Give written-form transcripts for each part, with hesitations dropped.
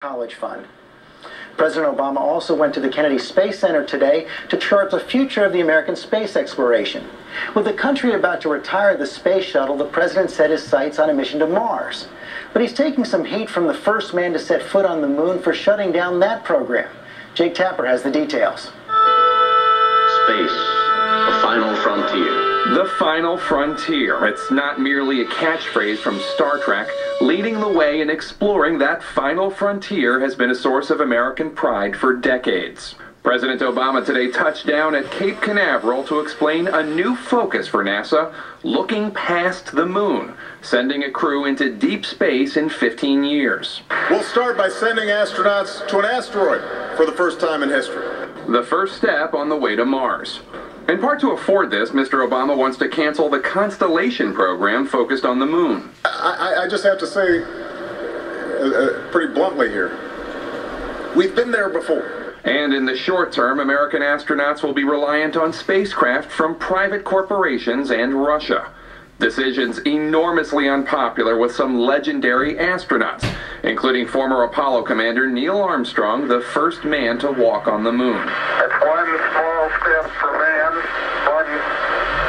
College Fund. President Obama also went to the Kennedy Space Center today to chart the future of the American space exploration. With the country about to retire the space shuttle, the president set his sights on a mission to Mars. But he's taking some heat from the first man to set foot on the moon for shutting down that program. Jake Tapper has the details. Space, the final frontier. The final frontier. It's not merely a catchphrase from Star Trek. Leading the way in exploring that final frontier has been a source of American pride for decades. President Obama today touched down at Cape Canaveral to explain a new focus for NASA, looking past the moon, sending a crew into deep space in 15 years. We'll start by sending astronauts to an asteroid for the first time in history. The first step on the way to Mars. In part to afford this, Mr. Obama wants to cancel the Constellation program focused on the moon. I just have to say, pretty bluntly here, we've been there before. And in the short term, American astronauts will be reliant on spacecraft from private corporations and Russia. Decisions enormously unpopular with some legendary astronauts, including former Apollo commander Neil Armstrong, the first man to walk on the moon. It's one small step for man, one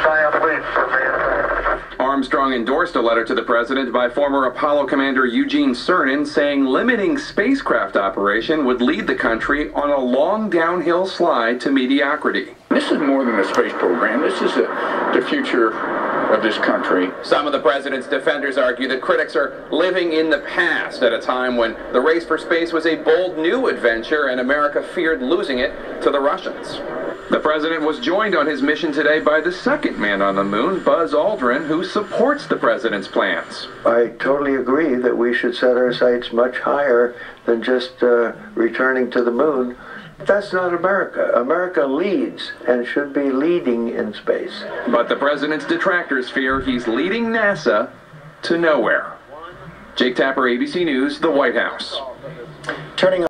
giant leap for mankind. Armstrong endorsed a letter to the president by former Apollo commander Eugene Cernan saying limiting spacecraft operation would lead the country on a long downhill slide to mediocrity. This is more than a space program. This is the future of this country. Some of the president's defenders argue that critics are living in the past at a time when the race for space was a bold new adventure and America feared losing it to the Russians. The president was joined on his mission today by the second man on the moon, Buzz Aldrin, who supports the president's plans. I totally agree that we should set our sights much higher than just returning to the moon. That's not America. America leads and should be leading in space. But the president's detractors fear he's leading NASA to nowhere. Jake Tapper, ABC News, the White House. Turning